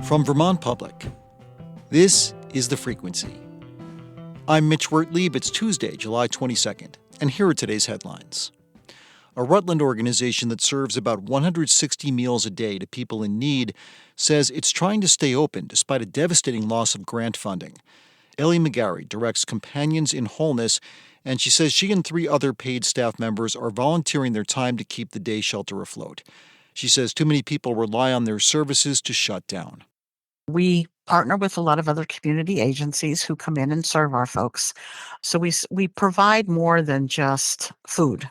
From Vermont Public, this is The Frequency. I'm Mitch Wertlieb. It's Tuesday, July 22nd, and here are today's headlines. A Rutland organization that serves about 160 meals a day to people in need says it's trying to stay open despite a devastating loss of grant funding. Ellie McGarry directs Companions in Wholeness, and she says she and 3 other paid staff members are volunteering their time to keep the day shelter afloat. She says too many people rely on their services to shut down. We partner with a lot of other community agencies who come in and serve our folks. So we provide more than just food.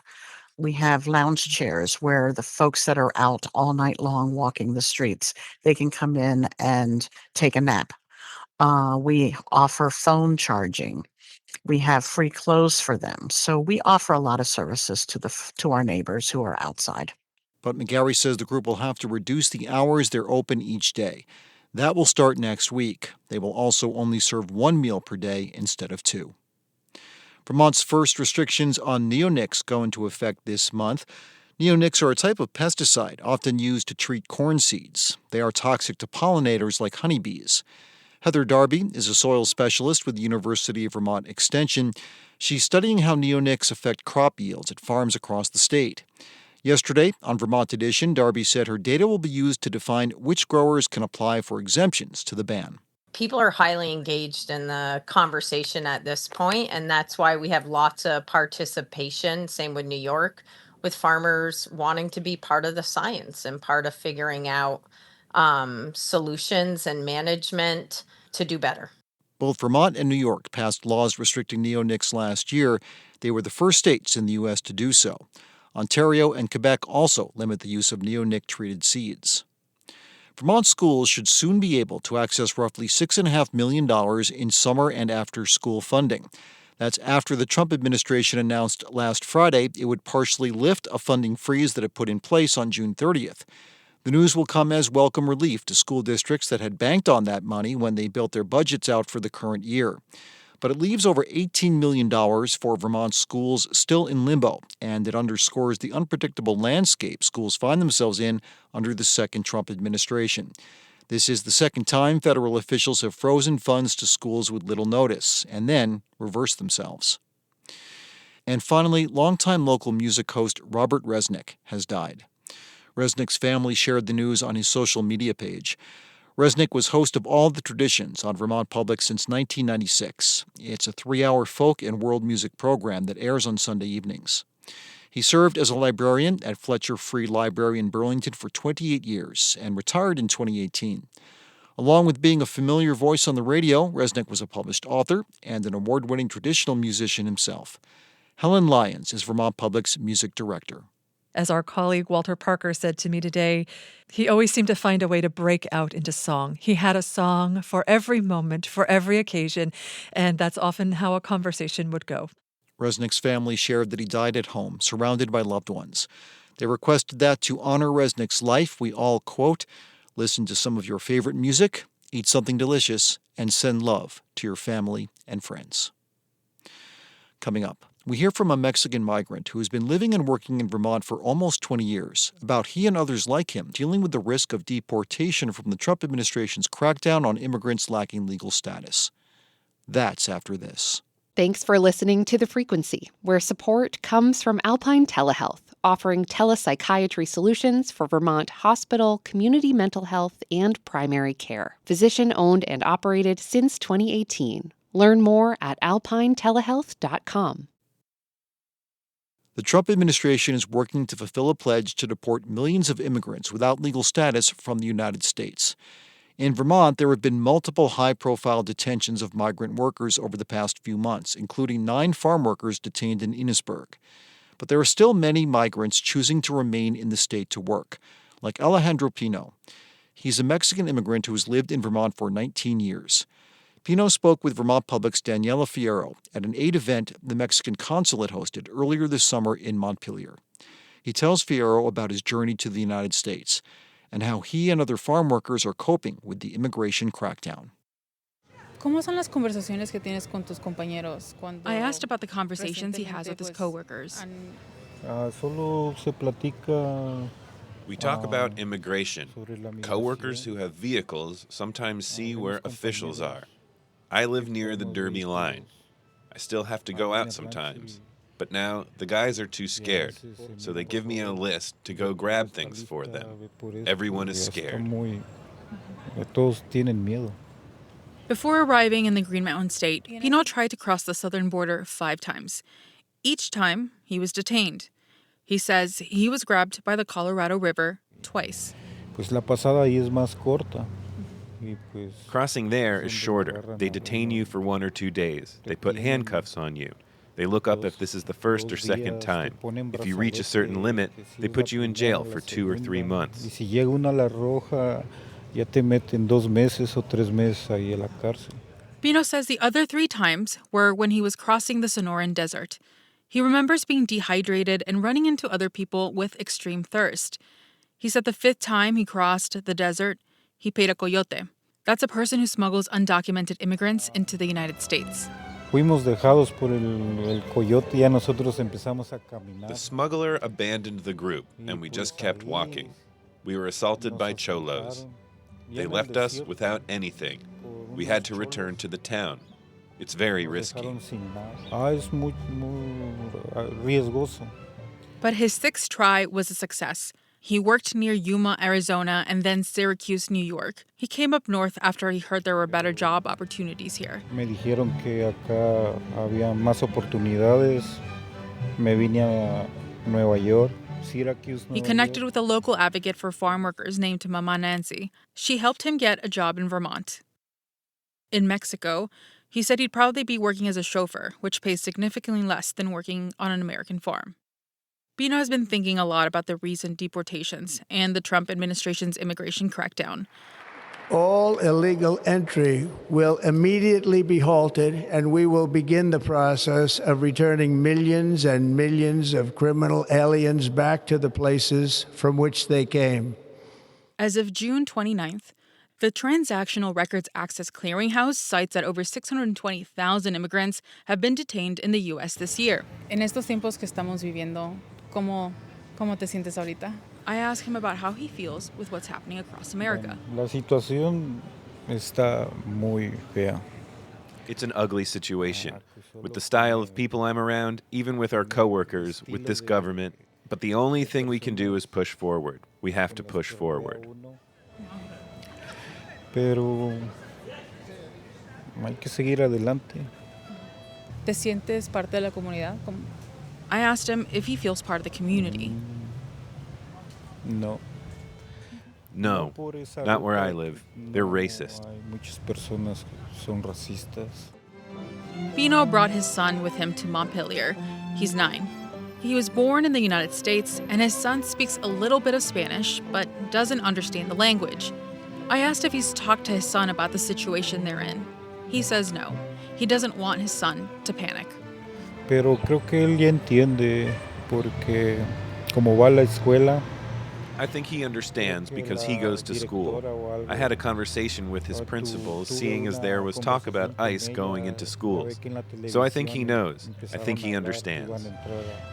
We have lounge chairs where the folks that are out all night long walking the streets, they can come in and take a nap. We offer phone charging. We have free clothes for them. So we offer a lot of services to our neighbors who are outside. But McGarry says the group will have to reduce the hours they're open each day. That will start next week. They will also only serve 1 meal per day instead of 2. Vermont's first restrictions on neonics go into effect this month. Neonics are a type of pesticide often used to treat corn seeds. They are toxic to pollinators like honeybees. Heather Darby is a soil specialist with the University of Vermont Extension. She's studying how neonics affect crop yields at farms across the state. Yesterday, on Vermont Edition, Darby said her data will be used to define which growers can apply for exemptions to the ban. People are highly engaged in the conversation at this point, and that's why we have lots of participation, same with New York, with farmers wanting to be part of the science and part of figuring out solutions and management to do better. Both Vermont and New York passed laws restricting neonics last year. They were the first states in the U.S. to do so. Ontario and Quebec also limit the use of neonic-treated seeds. Vermont schools should soon be able to access roughly $6.5 million in summer and after-school funding. That's after the Trump administration announced last Friday it would partially lift a funding freeze that it put in place on June 30th. The news will come as welcome relief to school districts that had banked on that money when they built their budgets out for the current year. But it leaves over $18 million for Vermont schools still in limbo, and it underscores the unpredictable landscape schools find themselves in under the second Trump administration. This is the second time federal officials have frozen funds to schools with little notice, and then reversed themselves. And finally, longtime local music host Robert Resnik has died. Resnik's family shared the news on his social media page. Resnik was host of All the Traditions on Vermont Public since 1996. It's a 3-hour folk and world music program that airs on Sunday evenings. He served as a librarian at Fletcher Free Library in Burlington for 28 years and retired in 2018. Along with being a familiar voice on the radio, Resnik was a published author and an award-winning traditional musician himself. Helen Lyons is Vermont Public's music director. As our colleague Walter Parker said to me today, he always seemed to find a way to break out into song. He had a song for every moment, for every occasion, and that's often how a conversation would go. Resnik's family shared that he died at home, surrounded by loved ones. They requested that to honor Resnik's life, we all, quote, listen to some of your favorite music, eat something delicious, and send love to your family and friends. Coming up, we hear from a Mexican migrant who has been living and working in Vermont for almost 20 years about he and others like him dealing with the risk of deportation from the Trump administration's crackdown on immigrants lacking legal status. That's after this. Thanks for listening to The Frequency, where support comes from Alpine Telehealth, offering telepsychiatry solutions for Vermont hospital, community mental health, and primary care. Physician-owned and operated since 2018. Learn more at alpinetelehealth.com. The Trump administration is working to fulfill a pledge to deport millions of immigrants without legal status from the United States. In Vermont, there have been multiple high-profile detentions of migrant workers over the past few months, including 9 farm workers detained in Enosburg. But there are still many migrants choosing to remain in the state to work, like Alejandro Pino. He's a Mexican immigrant who has lived in Vermont for 19 years. Pino spoke with Vermont Public's Daniela Fierro at an aid event the Mexican consulate hosted earlier this summer in Montpelier. He tells Fierro about his journey to the United States and how he and other farm workers are coping with the immigration crackdown. I asked about the conversations he has with his coworkers. We talk about immigration. Coworkers who have vehicles sometimes see where officials are. I live near the Derby line. I still have to go out sometimes. But now the guys are too scared, so they give me a list to go grab things for them. Everyone is scared. Before arriving in the Green Mountain State, Pino tried to cross the southern border 5 times. Each time, he was detained. He says he was grabbed by the Colorado River twice. Crossing there is shorter. They detain you for 1 or 2 days. They put handcuffs on you. They look up if this is the first or second time. If you reach a certain limit, they put you in jail for 2 or 3 months. Pino says the other 3 times were when he was crossing the Sonoran Desert. He remembers being dehydrated and running into other people with extreme thirst. He said the 5th time he crossed the desert, he paid a coyote. That's a person who smuggles undocumented immigrants into the United States. The smuggler abandoned the group, and we just kept walking. We were assaulted by cholos. They left us without anything. We had to return to the town. It's very risky. But his 6th try was a success. He worked near Yuma, Arizona, and then Syracuse, New York. He came up north after he heard there were better job opportunities here. He connected with a local advocate for farm workers named Mama Nancy. She helped him get a job in Vermont. In Mexico, he said he'd probably be working as a chauffeur, which pays significantly less than working on an American farm. Pino has been thinking a lot about the recent deportations and the Trump administration's immigration crackdown. All illegal entry will immediately be halted, and we will begin the process of returning millions and millions of criminal aliens back to the places from which they came. As of June 29th, the Transactional Records Access Clearinghouse cites that over 620,000 immigrants have been detained in the U.S. this year. En estos tiempos que estamos viviendo, ¿cómo te sientes ahorita? I ask him about how he feels with what's happening across America. La situación está muy fea. It's an ugly situation. With the style of people I'm around, even with our coworkers, with this government. But the only thing we can do is push forward. We have to push forward. Pero hay que seguir adelante. ¿Te sientes parte de la comunidad? I asked him if he feels part of the community. No. No, not where I live. They're racist. Muchas personas son racistas. Pino brought his son with him to Montpelier. He's 9. He was born in the United States, and his son speaks a little bit of Spanish, but doesn't understand the language. I asked if he's talked to his son about the situation they're in. He says no. He doesn't want his son to panic. Pero creo que él ya entiende porque como va a la escuela. I think he understands because he goes to school. I had a conversation with his principal, seeing as there was talk about ICE going into schools. So I think he knows. I think he understands.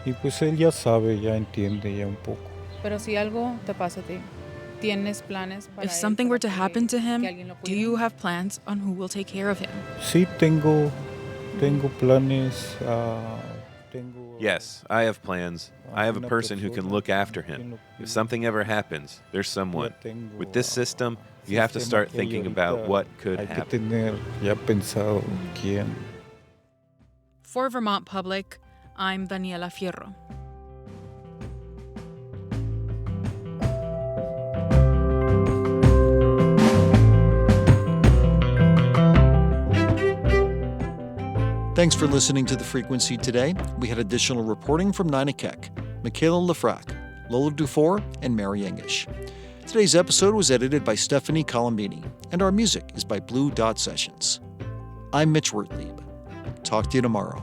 Y pues él ya sabe, ya entiende ya un poco. Pero si algo te pasa a ti, ¿tienes planes para If something were to happen to him, do you have plans on who will take care of him? Sí, tengo planes. Yes, I have plans. I have a person who can look after him. If something ever happens, there's someone. With this system, you have to start thinking about what could happen. Ya pensado quién. For Vermont Public, I'm Daniela Fierro. Thanks for listening to The Frequency today. We had additional reporting from Nina Keck, Michaela Lafrac, Lola Dufour, and Mary English. Today's episode was edited by Stephanie Colombini, and our music is by Blue Dot Sessions. I'm Mitch Wertlieb. Talk to you tomorrow.